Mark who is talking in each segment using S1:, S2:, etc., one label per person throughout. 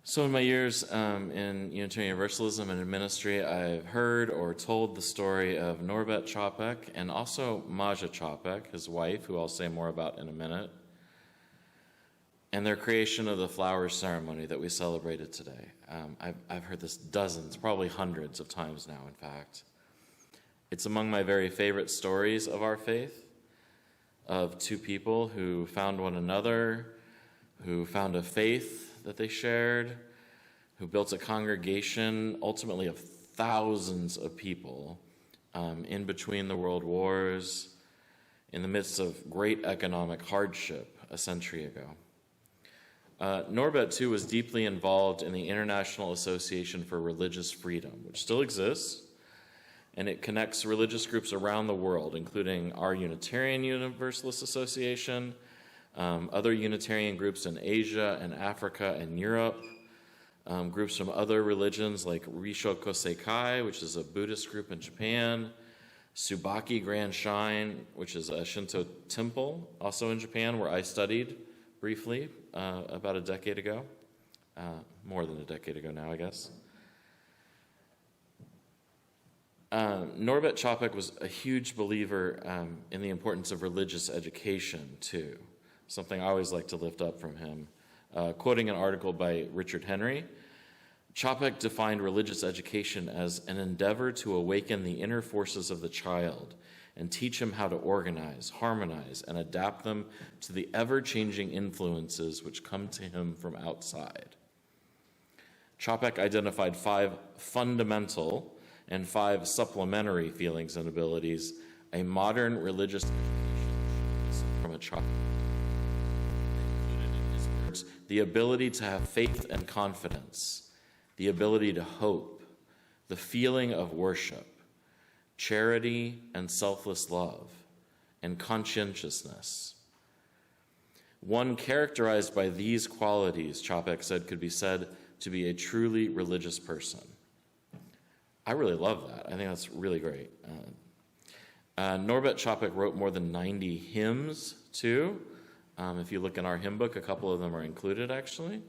S1: So in my years in Unitarian Universalism and in ministry, I've heard or told the story of Norbert Čapek and also Maja Čapek, his wife, who I'll say more about in a minute, and their creation of the flowers ceremony that we celebrated today. I've heard this dozens, probably hundreds of times now, in fact. It's among my very favorite stories of our faith, of two people who found one another, who found a faith that they shared, who built a congregation, ultimately of thousands of people, in between the world wars, in the midst of great economic hardship a century ago. Norbert, too, was deeply involved in the International Association for Religious Freedom, which still exists, and it connects religious groups around the world, including our Unitarian Universalist Association, other Unitarian groups in Asia and Africa and Europe, groups from other religions like Rishoku Seikai, which is a Buddhist group in Japan, Tsubaki Grand Shrine, which is a Shinto temple, also in Japan, where I studied briefly about a decade ago, more than a decade ago now, I guess. Norbert Čapek was a huge believer in the importance of religious education, too. Something I always like to lift up from him. Quoting an article by Richard Henry, Čapek defined religious education as an endeavor to awaken the inner forces of the child and teach him how to organize, harmonize, and adapt them to the ever-changing influences which come to him from outside. Čapek identified 5 fundamental and 5 supplementary feelings and abilities a modern religious education from a child. The ability to have faith and confidence, the ability to hope, the feeling of worship, charity and selfless love, and conscientiousness. One characterized by these qualities, Čapek said, could be said to be a truly religious person. I really love that. I think that's really great. Norbert Čapek wrote more than 90 hymns, too. If you look in our hymn book, a couple of them are included, actually.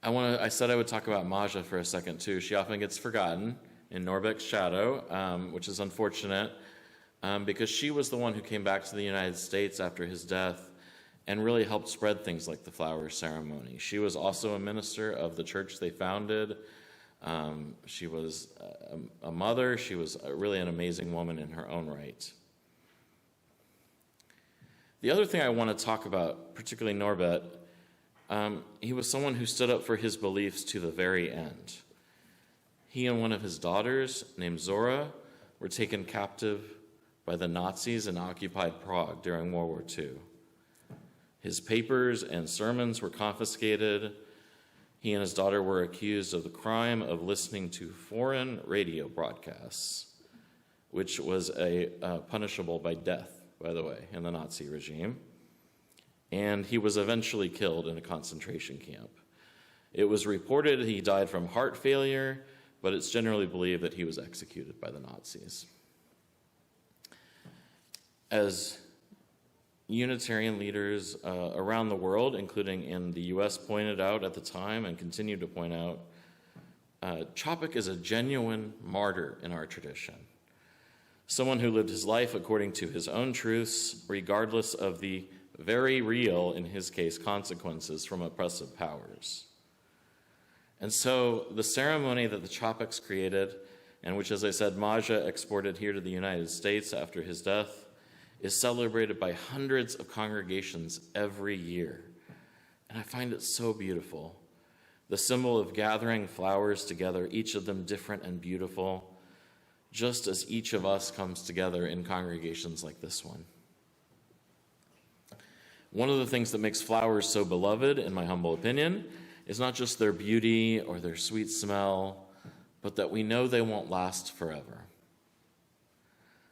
S1: I said I would talk about Maja for a second, too. She often gets forgotten in Norbert's shadow, which is unfortunate, because she was the one who came back to the United States after his death and really helped spread things like the flower ceremony. She was also a minister of the church they founded. She was a mother. She was really an amazing woman in her own right. The other thing I want to talk about, particularly Norbert, he was someone who stood up for his beliefs to the very end. He and one of his daughters, named Zora, were taken captive by the Nazis in occupied Prague during World War II. His papers and sermons were confiscated. He and his daughter were accused of the crime of listening to foreign radio broadcasts, which was punishable by death, by the way, in the Nazi regime. And he was eventually killed in a concentration camp. It was reported he died from heart failure, but it's generally believed that he was executed by the Nazis. As Unitarian leaders around the world, including in the U.S., pointed out at the time and continue to point out, Čapek is a genuine martyr in our tradition. Someone who lived his life according to his own truths, regardless of the very real, in his case, consequences from oppressive powers. And so the ceremony that the Čapeks created, and which, as I said, Maja exported here to the United States after his death, is celebrated by hundreds of congregations every year. And I find it so beautiful. The symbol of gathering flowers together, each of them different and beautiful, just as each of us comes together in congregations like this one. One of the things that makes flowers so beloved, in my humble opinion, is not just their beauty or their sweet smell, but that we know they won't last forever.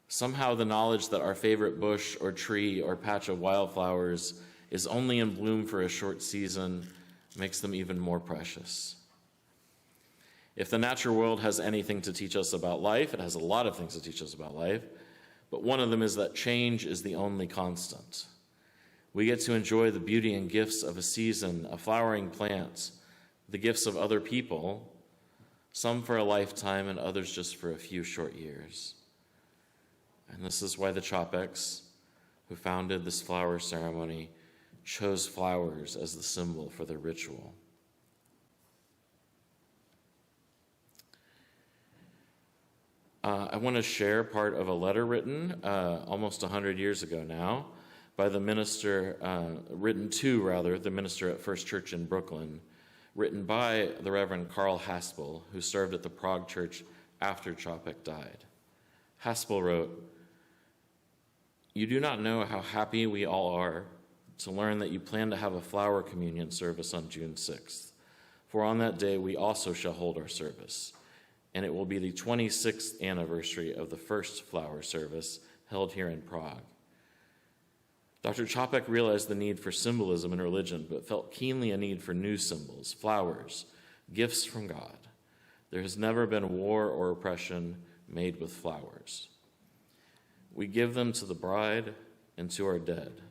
S1: Somehow the knowledge that our favorite bush or tree or patch of wildflowers is only in bloom for a short season makes them even more precious. If the natural world has anything to teach us about life, it has a lot of things to teach us about life, but one of them is that change is the only constant. We get to enjoy the beauty and gifts of a season, of flowering plants, the gifts of other people, some for a lifetime and others just for a few short years. And this is why the Chopeks, who founded this flower ceremony, chose flowers as the symbol for their ritual. I want to share part of a letter written almost 100 years ago now by the minister, the minister at First Church in Brooklyn, written by the Reverend Carl Haspel, who served at the Prague Church after Chopek died. Haspel wrote, "You do not know how happy we all are to learn that you plan to have a flower communion service on June 6th, for on that day we also shall hold our service, and it will be the 26th anniversary of the first flower service held here in Prague. Dr. Chopek realized the need for symbolism in religion, but felt keenly a need for new symbols, flowers, gifts from God. There has never been war or oppression made with flowers. We give them to the bride and to our dead.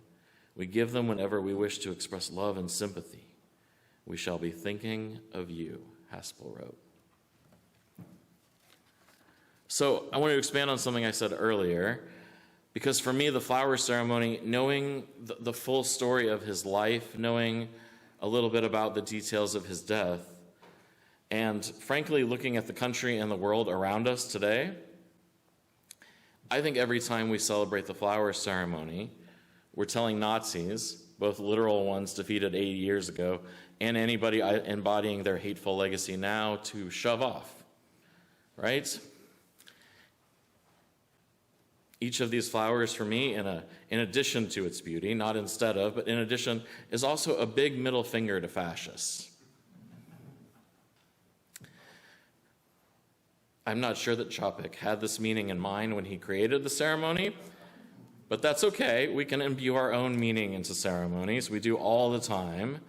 S1: We give them whenever we wish to express love and sympathy. We shall be thinking of you," Haspel wrote. So I want to expand on something I said earlier, because for me, the flower ceremony, knowing the full story of his life, knowing a little bit about the details of his death, and frankly, looking at the country and the world around us today, I think every time we celebrate the flower ceremony, we're telling Nazis, both literal ones defeated 80 years ago, and anybody embodying their hateful legacy now, to shove off, right? Each of these flowers for me, in addition to its beauty, not instead of, but in addition, is also a big middle finger to fascists. I'm not sure that Chopek had this meaning in mind when he created the ceremony, but that's okay. We can imbue our own meaning into ceremonies. We do all the time.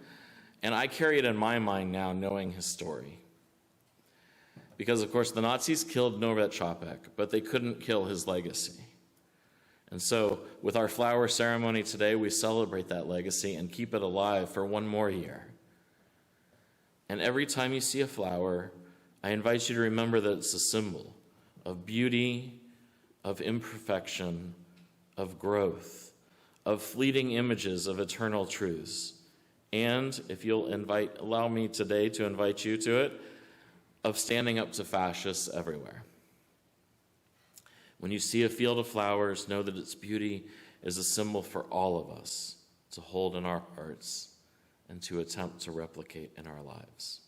S1: And I carry it in my mind now, knowing his story. Because, of course, the Nazis killed Norbert Chopek, but they couldn't kill his legacy. And so, with our flower ceremony today, we celebrate that legacy and keep it alive for one more year. And every time you see a flower, I invite you to remember that it's a symbol of beauty, of imperfection, of growth, of fleeting images of eternal truths. And, if you'll allow me today to invite you to it, of standing up to fascists everywhere. When you see a field of flowers, know that its beauty is a symbol for all of us to hold in our hearts and to attempt to replicate in our lives.